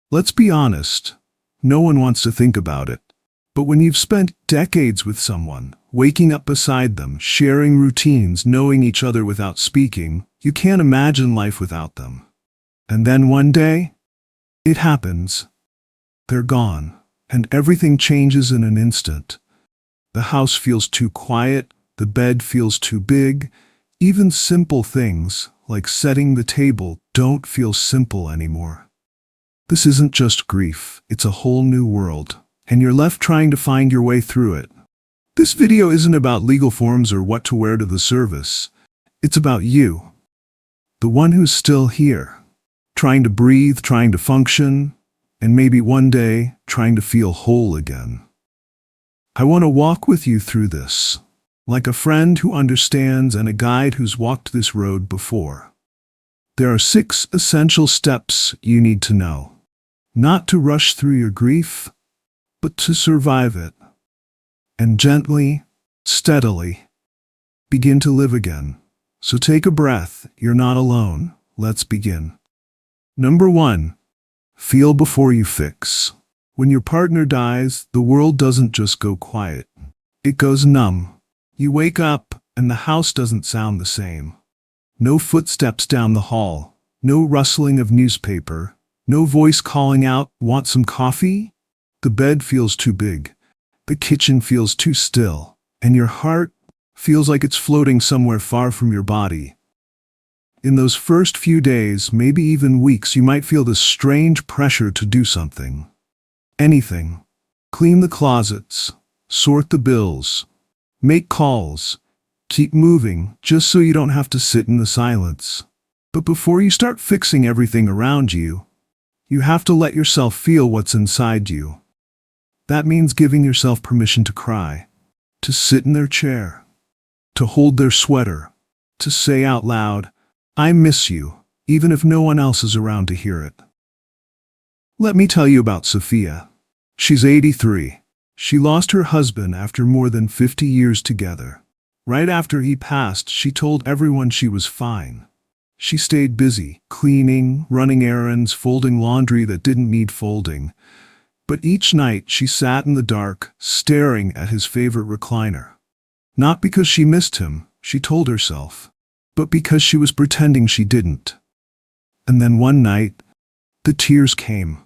Let's be honest, no one wants to think about it. But when you've spent decades with someone, waking up beside them, sharing routines, knowing each other without speaking, you can't imagine life without them. And then one day, it happens. They're gone, and everything changes in an instant. The house feels too quiet, the bed feels too big. Even simple things, like setting the table, don't feel simple anymore. This isn't just grief, it's a whole new world, and you're left trying to find your way through it. This video isn't about legal forms or what to wear to the service. It's about you, the one who's still here, trying to breathe, trying to function, and maybe one day, trying to feel whole again. I want to walk with you through this, like a friend who understands and a guide who's walked this road before. There are 6 essential steps you need to know. Not to rush through your grief, but to survive it. And gently, steadily, begin to live again. So take a breath, you're not alone. Let's begin. Number 1. Feel before you fix. When your partner dies, the world doesn't just go quiet. It goes numb. You wake up, and the house doesn't sound the same. No footsteps down the hall, no rustling of newspaper, no voice calling out, "Want some coffee?" The bed feels too big, the kitchen feels too still, and your heart feels like it's floating somewhere far from your body. In those first few days, maybe even weeks, you might feel this strange pressure to do something. Anything. Clean the closets, sort the bills, make calls, keep moving, just so you don't have to sit in the silence. But before you start fixing everything around you, you have to let yourself feel what's inside you. That means giving yourself permission to cry, to sit in their chair, to hold their sweater, to say out loud, "I miss you," even if no one else is around to hear it. Let me tell you about Sophia. She's 83. She lost her husband after more than 50 years together. Right after he passed, she told everyone she was fine. She stayed busy, cleaning, running errands, folding laundry that didn't need folding. But each night she sat in the dark, staring at his favorite recliner. Not because she missed him, she told herself, but because she was pretending she didn't. And then one night, the tears came.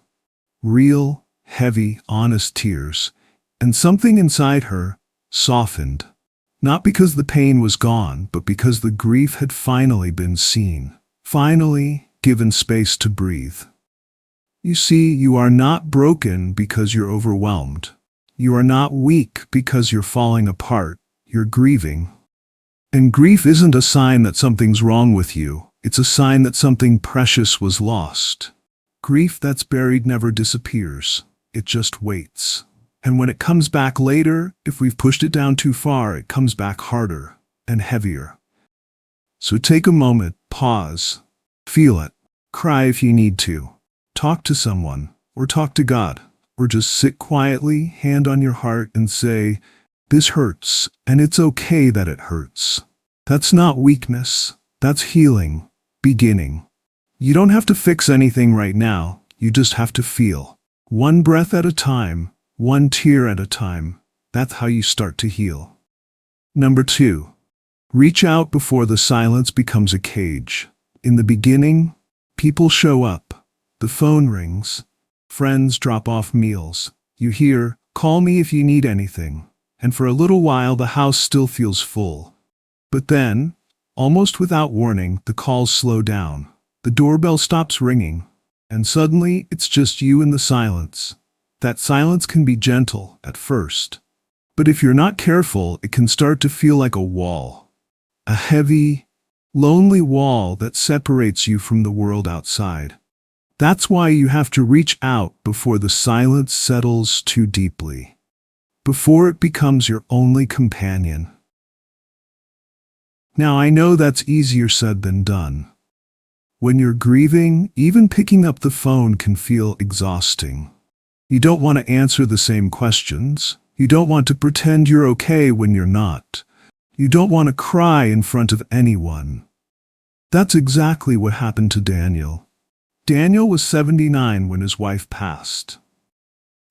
Real, heavy, honest tears. And something inside her softened. Not because the pain was gone, but because the grief had finally been seen. Finally given space to breathe. You see, you are not broken because you're overwhelmed. You are not weak because you're falling apart. You're grieving. And grief isn't a sign that something's wrong with you. It's a sign that something precious was lost. Grief that's buried never disappears. It just waits. And when it comes back later, if we've pushed it down too far, it comes back harder and heavier. So take a moment, pause, feel it, cry if you need to, talk to someone, or talk to God, or just sit quietly, hand on your heart, and say, "This hurts, and it's okay that it hurts." That's not weakness, that's healing, beginning. You don't have to fix anything right now, you just have to feel. One breath at a time, one tear at a time. That's how you start to heal. Number 2. Reach out before the silence becomes a cage. In the beginning, people show up. The phone rings. Friends drop off meals. You hear, "Call me if you need anything." And for a little while, the house still feels full. But then, almost without warning, the calls slow down. The doorbell stops ringing. And suddenly, it's just you in the silence. That silence can be gentle at first. But if you're not careful, it can start to feel like a wall. A heavy, lonely wall that separates you from the world outside. That's why you have to reach out before the silence settles too deeply. Before it becomes your only companion. Now I know that's easier said than done. When you're grieving, even picking up the phone can feel exhausting. You don't want to answer the same questions. You don't want to pretend you're okay when you're not. You don't want to cry in front of anyone. That's exactly what happened to Daniel. Daniel was 79 when his wife passed.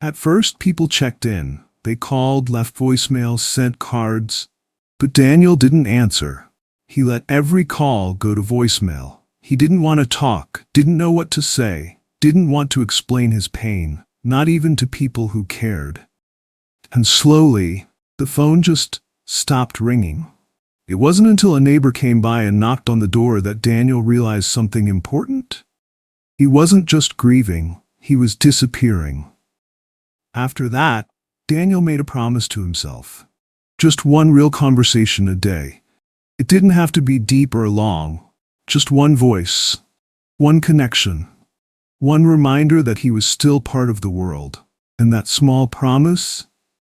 At first, people checked in. They called, left voicemails, sent cards. But Daniel didn't answer. He let every call go to voicemail. He didn't want to talk, didn't know what to say, didn't want to explain his pain, not even to people who cared. And slowly, the phone just stopped ringing. It wasn't until a neighbor came by and knocked on the door that Daniel realized something important. He wasn't just grieving, he was disappearing. After that, Daniel made a promise to himself. Just one real conversation a day. It didn't have to be deep or long. Just one voice, one connection, one reminder that he was still part of the world. And that small promise,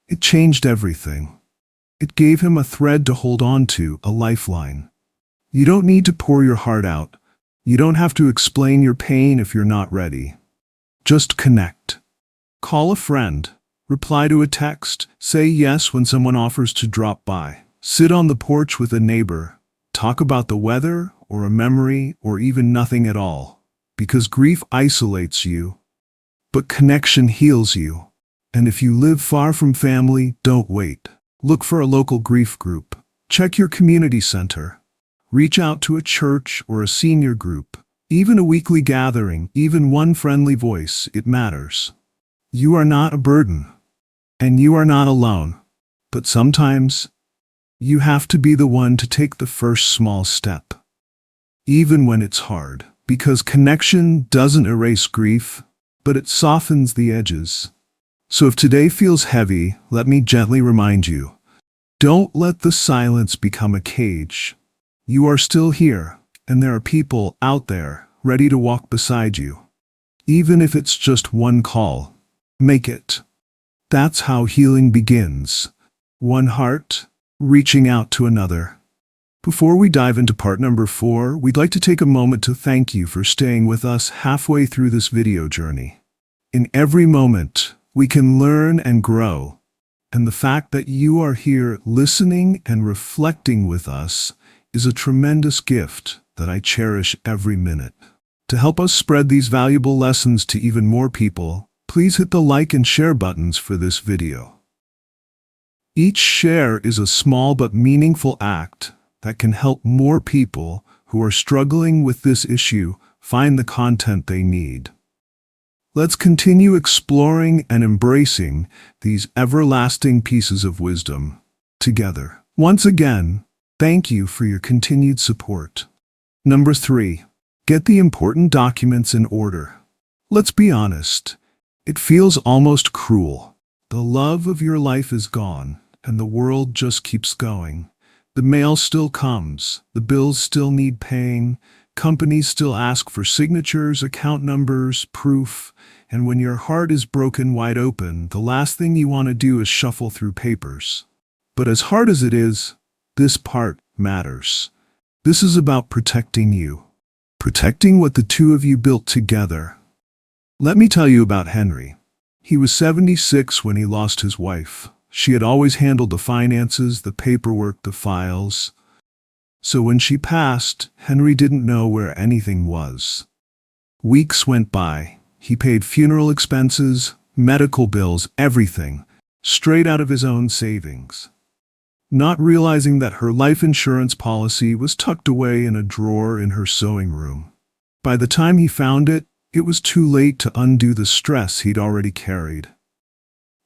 it changed everything. It gave him a thread to hold on to, a lifeline. You don't need to pour your heart out. You don't have to explain your pain if you're not ready. Just connect. Call a friend. Reply to a text. Say yes when someone offers to drop by. Sit on the porch with a neighbor. Talk about the weather, or a memory, or even nothing at all. Because grief isolates you, but connection heals you. And if you live far from family, don't wait. Look for a local grief group. Check your community center. Reach out to a church or a senior group. Even a weekly gathering, even one friendly voice, it matters. You are not a burden. And you are not alone. But sometimes, you have to be the one to take the first small step. Even when it's hard. Because connection doesn't erase grief, but it softens the edges. So if today feels heavy, let me gently remind you. Don't let the silence become a cage. You are still here, and there are people out there ready to walk beside you. Even if it's just one call, make it. That's how healing begins. One heart, reaching out to another. Before we dive into part number 4, we'd like to take a moment to thank you for staying with us halfway through this video journey. In every moment, we can learn and grow. And the fact that you are here listening and reflecting with us is a tremendous gift that I cherish every minute. To help us spread these valuable lessons to even more people, please hit the like and share buttons for this video. Each share is a small but meaningful act that can help more people who are struggling with this issue find the content they need. Let's continue exploring and embracing these everlasting pieces of wisdom together. Once again, thank you for your continued support. Number 3, get the important documents in order. Let's be honest, it feels almost cruel. The love of your life is gone, and the world just keeps going. The mail still comes, the bills still need paying, companies still ask for signatures, account numbers, proof, and when your heart is broken wide open, the last thing you want to do is shuffle through papers. But as hard as it is, this part matters. This is about protecting you. Protecting what the two of you built together. Let me tell you about Henry. He was 76 when he lost his wife. She had always handled the finances, the paperwork, the files. So when she passed, Henry didn't know where anything was. Weeks went by. He paid funeral expenses, medical bills, everything, straight out of his own savings. Not realizing that her life insurance policy was tucked away in a drawer in her sewing room. By the time he found it, it was too late to undo the stress he'd already carried.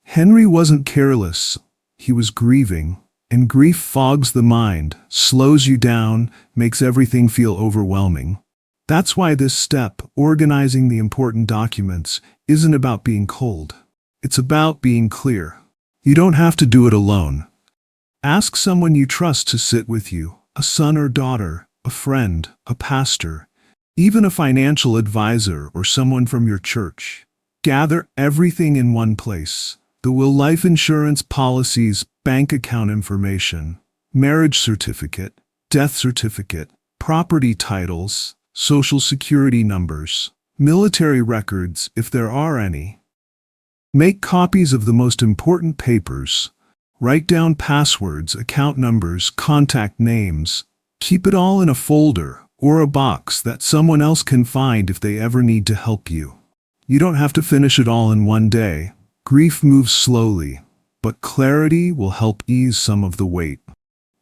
Henry wasn't careless. He was grieving, and grief fogs the mind, slows you down, makes everything feel overwhelming. That's why this step, organizing the important documents, isn't about being cold. It's about being clear. You don't have to do it alone. Ask someone you trust to sit with you, a son or daughter, a friend, a pastor, even a financial advisor or someone from your church. Gather everything in one place. The will, life insurance policies, bank account information, marriage certificate, death certificate, property titles, social security numbers, military records if there are any. Make copies of the most important papers. Write down passwords, account numbers, contact names. Keep it all in a folder or a box that someone else can find if they ever need to help you. You don't have to finish it all in one day. Grief moves slowly, but clarity will help ease some of the weight.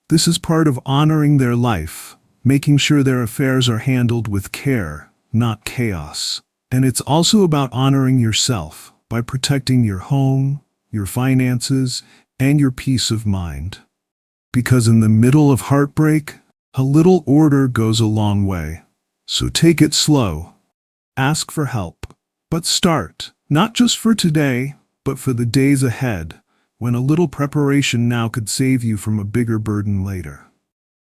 This is part of honoring their life, making sure their affairs are handled with care, not chaos. And it's also about honoring yourself by protecting your home, your finances, and your peace of mind. Because in the middle of heartbreak, a little order goes a long way. So take it slow. Ask for help. But start, not just for today, but for the days ahead, when a little preparation now could save you from a bigger burden later.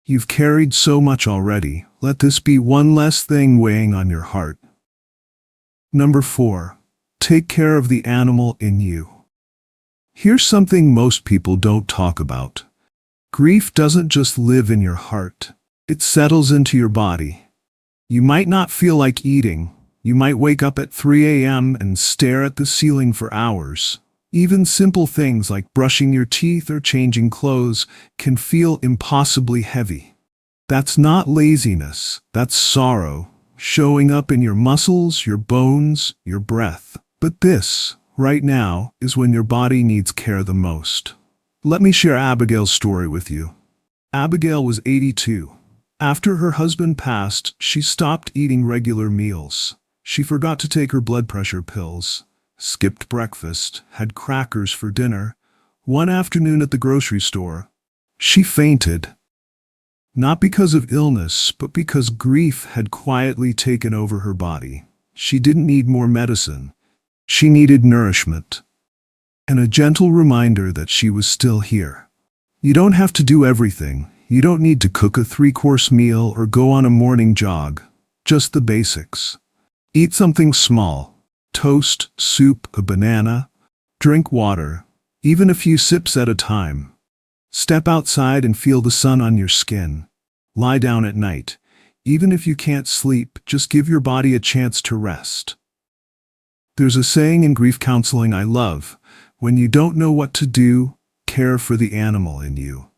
You've carried so much already. Let this be one less thing weighing on your heart. Number 4. Take care of the animal in you. Here's something most people don't talk about. Grief doesn't just live in your heart. It settles into your body. You might not feel like eating. You might wake up at 3 a.m. and stare at the ceiling for hours. Even simple things like brushing your teeth or changing clothes can feel impossibly heavy. That's not laziness. That's sorrow, showing up in your muscles, your bones, your breath. But this, right now, is when your body needs care the most. Let me share Abigail's story with you. Abigail was 82. After her husband passed, she stopped eating regular meals. She forgot to take her blood pressure pills, skipped breakfast, had crackers for dinner. One afternoon at the grocery store, she fainted. Not because of illness, but because grief had quietly taken over her body. She didn't need more medicine. She needed nourishment. And a gentle reminder that she was still here. You don't have to do everything. You don't need to cook a 3-course meal or go on a morning jog. Just the basics. Eat something small. Toast, soup, a banana. Drink water. Even a few sips at a time. Step outside and feel the sun on your skin. Lie down at night. Even if you can't sleep, just give your body a chance to rest. There's a saying in grief counseling I love. When you don't know what to do, care for the animal in you.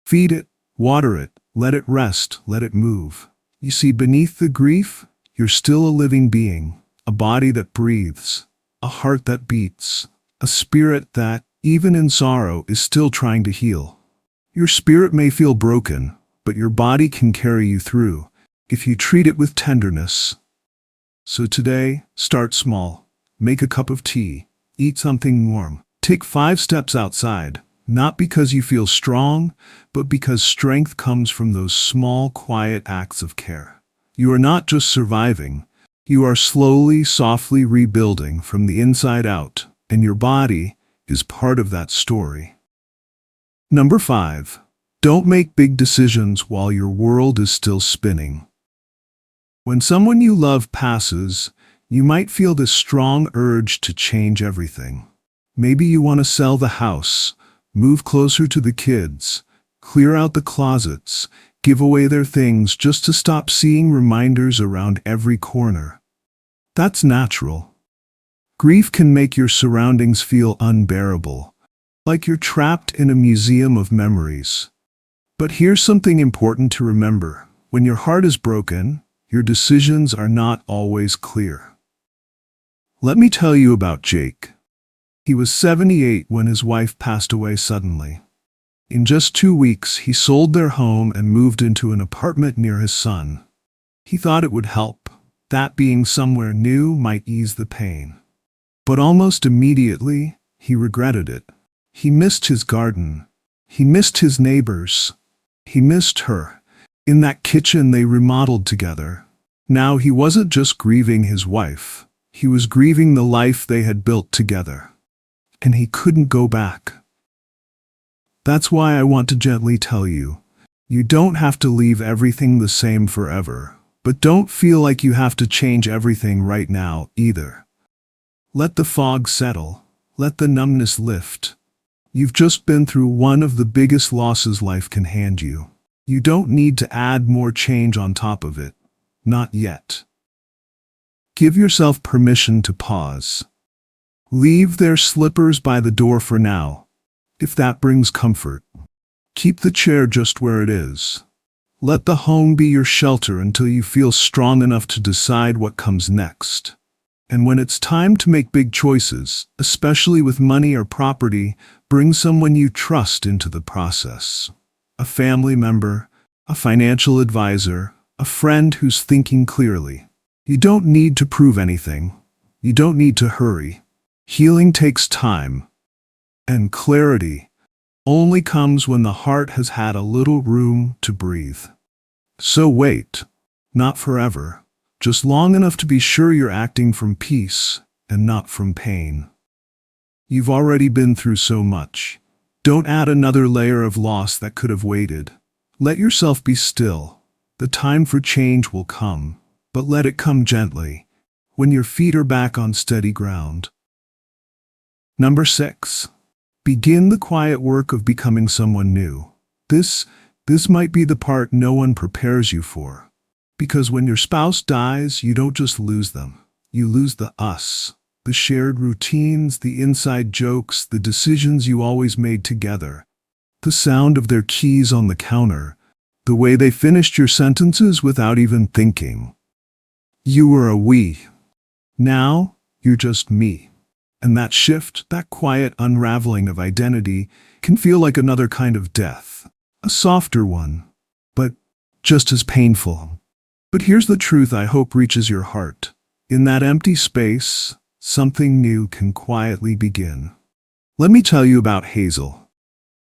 Feed it, water it, let it rest, let it move. You see, beneath the grief, you're still a living being, a body that breathes, a heart that beats, a spirit that, even in sorrow, is still trying to heal. Your spirit may feel broken, but your body can carry you through, if you treat it with tenderness. So today, start small. Make a cup of tea. Eat something warm. Take 5 steps outside, not because you feel strong, but because strength comes from those small, quiet acts of care. You are not just surviving. You are slowly, softly rebuilding from the inside out, and your body is part of that story. Number 5. Don't make big decisions while your world is still spinning. When someone you love passes, you might feel this strong urge to change everything. Maybe you want to sell the house, move closer to the kids, clear out the closets, give away their things just to stop seeing reminders around every corner. That's natural. Grief can make your surroundings feel unbearable, like you're trapped in a museum of memories. But here's something important to remember. When your heart is broken, your decisions are not always clear. Let me tell you about Jake. He was 78 when his wife passed away suddenly. In just 2 weeks, he sold their home and moved into an apartment near his son. He thought it would help. That being somewhere new might ease the pain. But almost immediately, he regretted it. He missed his garden. He missed his neighbors. He missed her. In that kitchen they remodeled together. Now he wasn't just grieving his wife. He was grieving the life they had built together. And he couldn't go back. That's why I want to gently tell you, you don't have to leave everything the same forever, but don't feel like you have to change everything right now either. Let the fog settle. Let the numbness lift. You've just been through one of the biggest losses life can hand you. You don't need to add more change on top of it. Not yet. Give yourself permission to pause. Leave their slippers by the door for now, if that brings comfort. Keep the chair just where it is. Let the home be your shelter until you feel strong enough to decide what comes next. And when it's time to make big choices, especially with money or property, bring someone you trust into the process. A family member, a financial advisor, a friend who's thinking clearly. You don't need to prove anything. You don't need to hurry. Healing takes time. And clarity only comes when the heart has had a little room to breathe. So wait, not forever, just long enough to be sure you're acting from peace and not from pain. You've already been through so much. Don't add another layer of loss that could have waited. Let yourself be still. The time for change will come, but let it come gently, when your feet are back on steady ground. Number 6. Begin the quiet work of becoming someone new. This might be the part no one prepares you for. Because when your spouse dies, you don't just lose them. You lose the us. The shared routines, the inside jokes, the decisions you always made together. The sound of their keys on the counter. The way they finished your sentences without even thinking. You were a we. Now, you're just me. And that shift, that quiet unraveling of identity, can feel like another kind of death. A softer one, but just as painful. But here's the truth I hope reaches your heart. In that empty space, something new can quietly begin. Let me tell you about Hazel.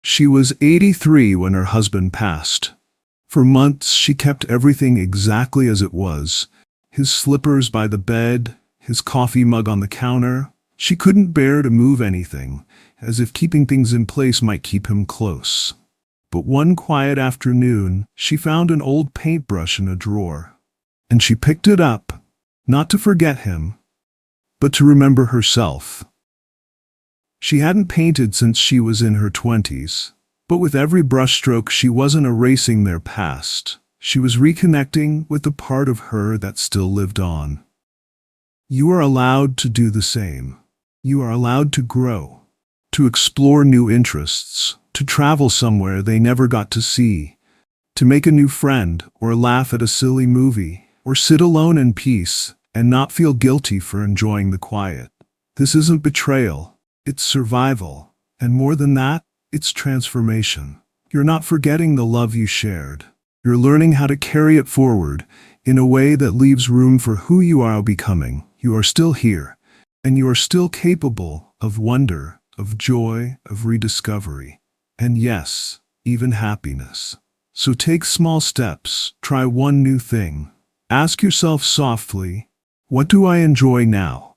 She was 83 when her husband passed. For months, she kept everything exactly as it was. His slippers by the bed, his coffee mug on the counter. She couldn't bear to move anything, as if keeping things in place might keep him close. But one quiet afternoon, she found an old paintbrush in a drawer. And she picked it up, not to forget him, but to remember herself. She hadn't painted since she was in her 20s, but with every brushstroke she wasn't erasing their past. She was reconnecting with the part of her that still lived on. You are allowed to do the same. You are allowed to grow, to explore new interests, to travel somewhere they never got to see, to make a new friend or laugh at a silly movie, or sit alone in peace and not feel guilty for enjoying the quiet. This isn't betrayal, it's survival, and more than that, it's transformation. You're not forgetting the love you shared. You're learning how to carry it forward in a way that leaves room for who you are becoming. You are still here, and you are still capable of wonder, of joy, of rediscovery, and yes, even happiness. So take small steps, try one new thing. Ask yourself softly, what do I enjoy now?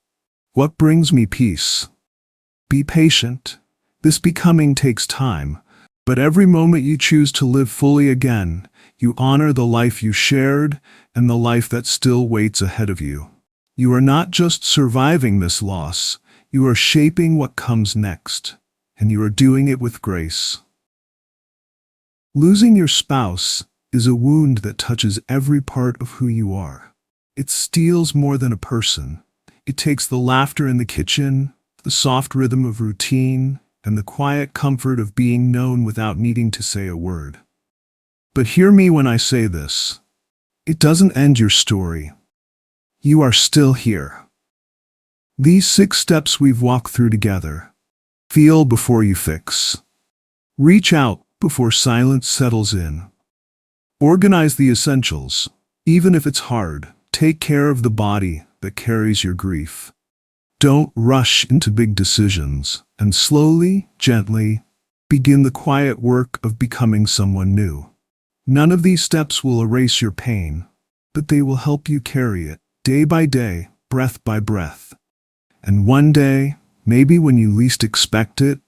What brings me peace? Be patient. This becoming takes time, but every moment you choose to live fully again, you honor the life you shared and the life that still waits ahead of you. You are not just surviving this loss, you are shaping what comes next, and you are doing it with grace. Losing your spouse is a wound that touches every part of who you are. It steals more than a person. It takes the laughter in the kitchen, the soft rhythm of routine, and the quiet comfort of being known without needing to say a word. But hear me when I say this. It doesn't end your story. You are still here. These 6 steps we've walked through together. Feel before you fix. Reach out before silence settles in. Organize the essentials. Even if it's hard, take care of the body that carries your grief. Don't rush into big decisions, and slowly, gently, begin the quiet work of becoming someone new. None of these steps will erase your pain, but they will help you carry it, day by day, breath by breath. And one day, maybe when you least expect it,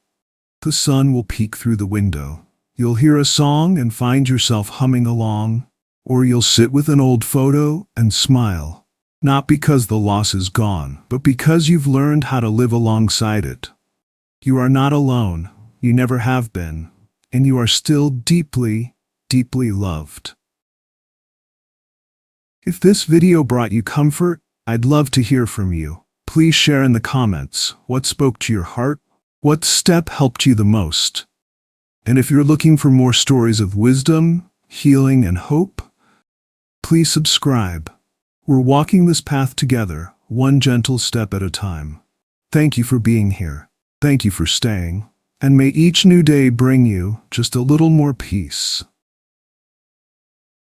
the sun will peek through the window. You'll hear a song and find yourself humming along, or you'll sit with an old photo and smile. Not because the loss is gone, but because you've learned how to live alongside it. You are not alone, you never have been, and you are still deeply, deeply loved. If this video brought you comfort, I'd love to hear from you. Please share in the comments what spoke to your heart, what step helped you the most. And if you're looking for more stories of wisdom, healing, and hope? Please subscribe. We're walking this path together, one gentle step at a time. Thank you for being here. Thank you for staying. And may each new day bring you just a little more peace.